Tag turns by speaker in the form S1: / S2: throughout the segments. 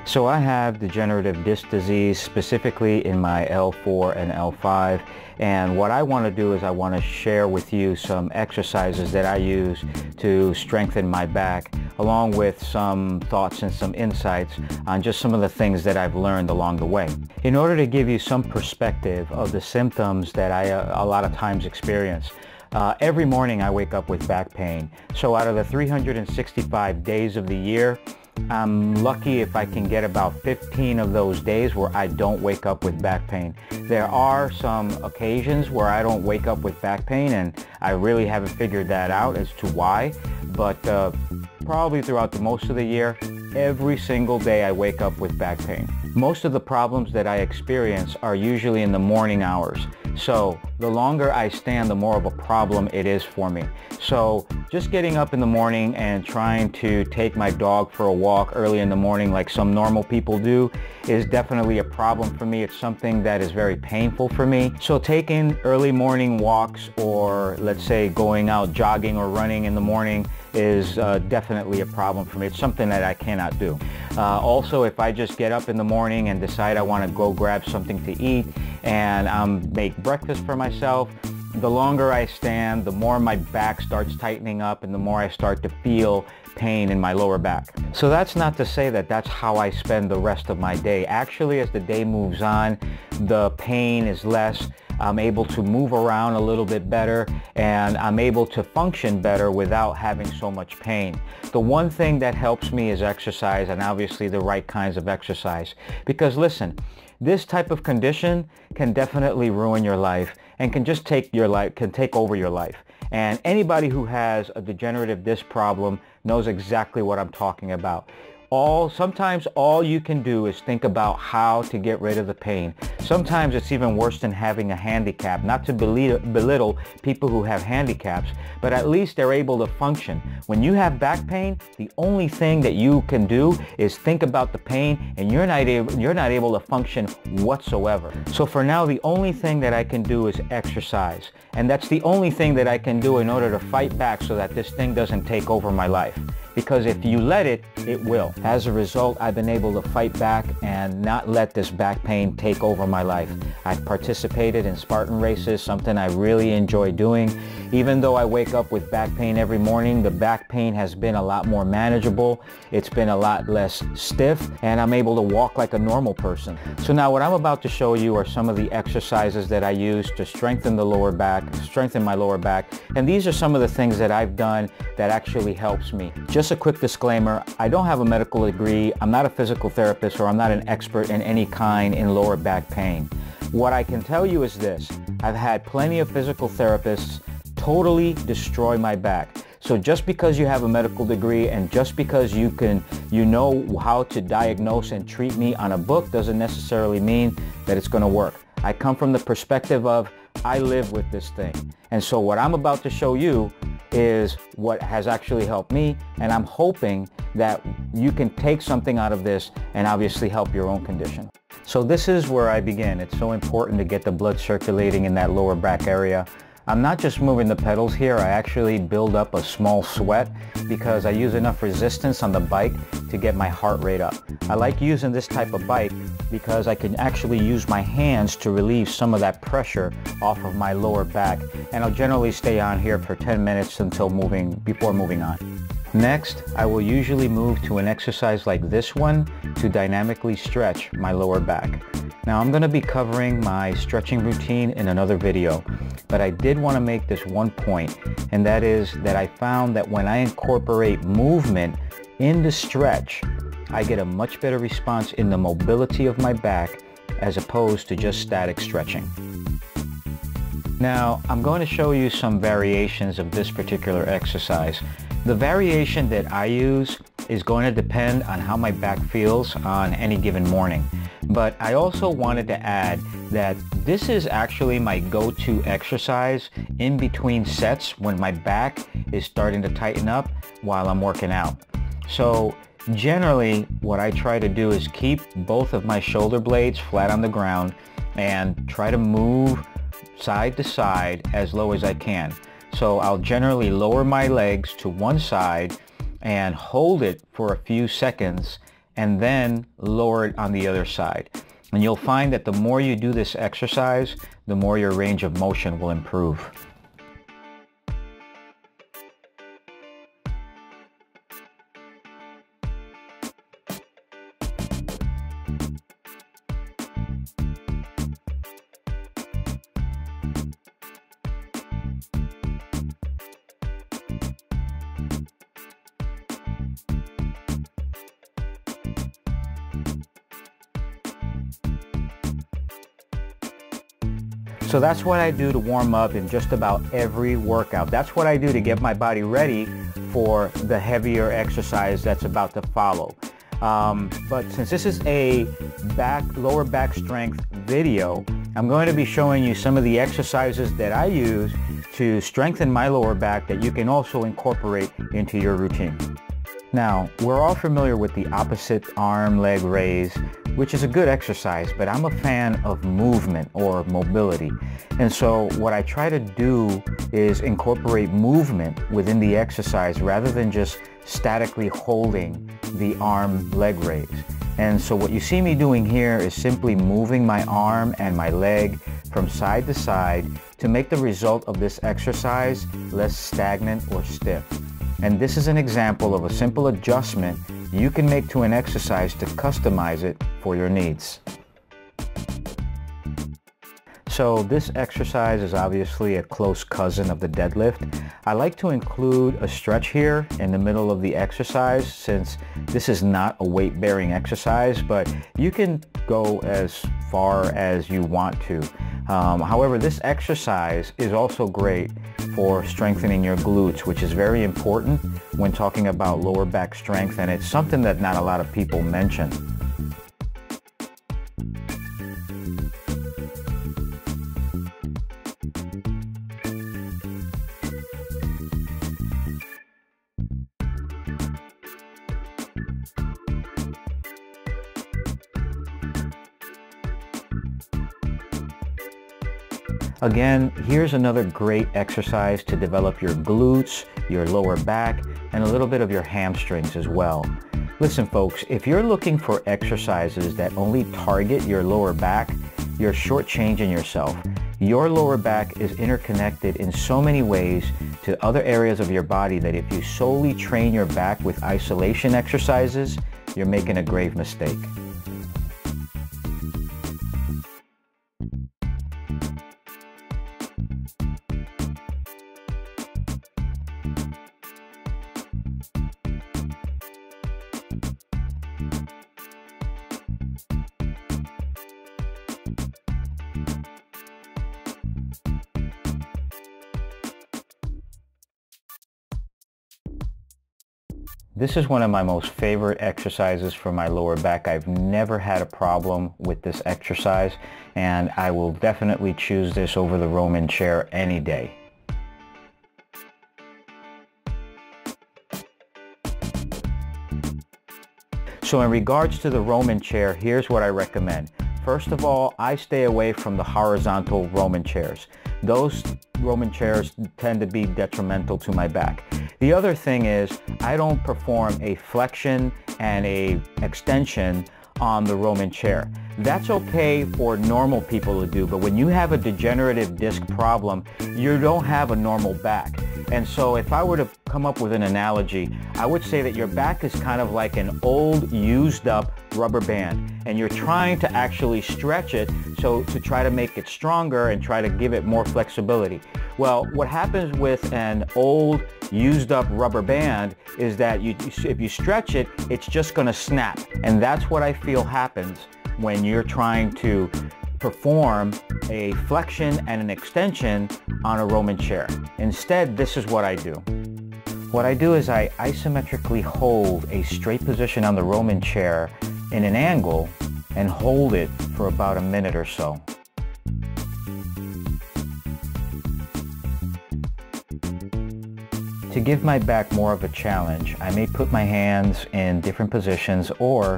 S1: So I have degenerative disc disease, specifically in my L4 and L5, and what I want to do is I want to share with you some exercises that I use to strengthen my back, along with some thoughts and some insights on just some of the things that I've learned along the way. In order to give you some perspective of the symptoms that I a lot of times experience, every morning I wake up with back pain. So out of the 365 days of the year, I'm lucky if I can get about 15 of those days where I don't wake up with back pain. There are some occasions where I don't wake up with back pain, and I really haven't figured that out as to why, but probably throughout the most of the year, every single day I wake up with back pain. Most of the problems that I experience are usually in the morning hours. So the longer I stand, the more of a problem it is for me. So just getting up in the morning and trying to take my dog for a walk early in the morning like some normal people do is definitely a problem for me. It's something that is very painful for me. So taking early morning walks, or let's say going out jogging or running in the morning, is definitely a problem for me. It's something that I cannot do. Also, if I just get up in the morning and decide I want to go grab something to eat and make breakfast for myself, the longer I stand, the more my back starts tightening up and the more I start to feel pain in my lower back. So that's not to say that that's how I spend the rest of my day. Actually, as the day moves on, the pain is less. I'm able to move around a little bit better, and I'm able to function better without having so much pain. The one thing that helps me is exercise, and obviously the right kinds of exercise. Because listen, this type of condition can definitely ruin your life and can just take over your life. And anybody who has a degenerative disc problem knows exactly what I'm talking about. Sometimes all you can do is think about how to get rid of the pain. Sometimes it's even worse than having a handicap. Not to belittle people who have handicaps, but at least they're able to function. When you have back pain, the only thing that you can do is think about the pain, and you're not able to function whatsoever. So for now, the only thing that I can do is exercise. And that's the only thing that I can do in order to fight back so that this thing doesn't take over my life. Because if you let it, it will. As a result, I've been able to fight back and not let this back pain take over my life. I've participated in Spartan races, something I really enjoy doing. Even though I wake up with back pain every morning, the back pain has been a lot more manageable. It's been a lot less stiff, and I'm able to walk like a normal person. So now what I'm about to show you are some of the exercises that I use to strengthen the lower back, strengthen my lower back. And these are some of the things that I've done that actually helps me. Just a quick disclaimer, I don't have a medical degree, I'm not a physical therapist, or I'm not an expert in any kind in lower back pain. What I can tell you is this: I've had plenty of physical therapists totally destroy my back. So just because you have a medical degree and just because you know how to diagnose and treat me on a book doesn't necessarily mean that it's going to work. I come from the perspective of I live with this thing. And so what I'm about to show you is what has actually helped me, and I'm hoping that you can take something out of this and obviously help your own condition. So this is where I begin. It's so important to get the blood circulating in that lower back area. I'm not just moving the pedals here, I actually build up a small sweat because I use enough resistance on the bike to get my heart rate up. I like using this type of bike because I can actually use my hands to relieve some of that pressure off of my lower back, and I'll generally stay on here for 10 minutes before moving on. Next, I will usually move to an exercise like this one to dynamically stretch my lower back. Now I'm going to be covering my stretching routine in another video, but I did want to make this one point, and that is that I found that when I incorporate movement in the stretch, I get a much better response in the mobility of my back as opposed to just static stretching. Now I'm going to show you some variations of this particular exercise. The variation that I use is going to depend on how my back feels on any given morning. But I also wanted to add that this is actually my go-to exercise in between sets when my back is starting to tighten up while I'm working out. So generally what I try to do is keep both of my shoulder blades flat on the ground and try to move side to side as low as I can. So I'll generally lower my legs to one side and hold it for a few seconds and then lower it on the other side. And you'll find that the more you do this exercise, the more your range of motion will improve. So that's what I do to warm up in just about every workout. That's what I do to get my body ready for the heavier exercise that's about to follow. But since this is a lower back strength video, I'm going to be showing you some of the exercises that I use to strengthen my lower back that you can also incorporate into your routine. Now, we're all familiar with the opposite arm leg raise, which is a good exercise, but I'm a fan of movement or mobility. And so what I try to do is incorporate movement within the exercise rather than just statically holding the arm leg raise. And so what you see me doing here is simply moving my arm and my leg from side to side to make the result of this exercise less stagnant or stiff. And this is an example of a simple adjustment you can make to an exercise to customize it for your needs. So this exercise is obviously a close cousin of the deadlift. I like to include a stretch here in the middle of the exercise since this is not a weight-bearing exercise, but you can go as far as you want to. However, this exercise is also great for strengthening your glutes, which is very important when talking about lower back strength, and it's something that not a lot of people mention. Again, here's another great exercise to develop your glutes, your lower back, and a little bit of your hamstrings as well. Listen folks, if you're looking for exercises that only target your lower back, you're shortchanging yourself. Your lower back is interconnected in so many ways to other areas of your body that if you solely train your back with isolation exercises, you're making a grave mistake. This is one of my most favorite exercises for my lower back. I've never had a problem with this exercise, and I will definitely choose this over the Roman chair any day. So in regards to the Roman chair, here's what I recommend. First of all, I stay away from the horizontal Roman chairs. Those Roman chairs tend to be detrimental to my back. The other thing is I don't perform a flexion and a extension on the Roman chair. That's okay for normal people to do, but when you have a degenerative disc problem, you don't have a normal back. And so if I were to come up with an analogy, I would say that your back is kind of like an old used up rubber band, and you're trying to actually stretch it so to try to make it stronger and try to give it more flexibility. Well, what happens with an old used up rubber band is that if you stretch it, it's just going to snap. And that's what I feel happens when you're trying to perform a flexion and an extension on a Roman chair. Instead, this is what I do. What I do is I isometrically hold a straight position on the Roman chair in an angle and hold it for about a minute or so. To give my back more of a challenge, I may put my hands in different positions, or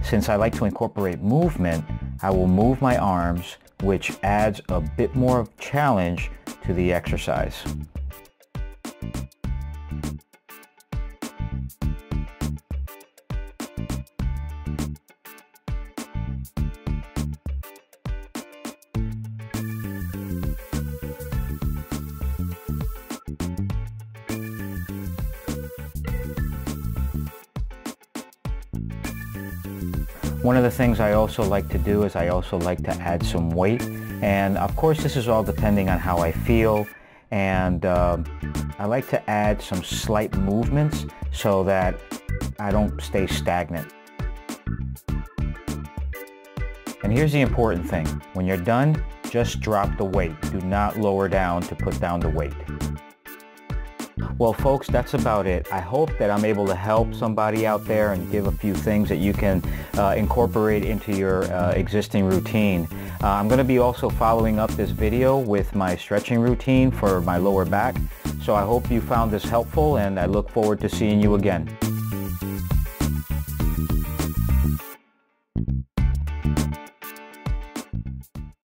S1: since I like to incorporate movement, I will move my arms, which adds a bit more of challenge to the exercise. One of the things I also like to do is I also like to add some weight, and of course this is all depending on how I feel, and I like to add some slight movements so that I don't stay stagnant. And here's the important thing. When you're done, just drop the weight. Do not lower down to put down the weight. Well, folks, that's about it. I hope that I'm able to help somebody out there and give a few things that you can incorporate into your existing routine. I'm going to be also following up this video with my stretching routine for my lower back. So I hope you found this helpful, and I look forward to seeing you again.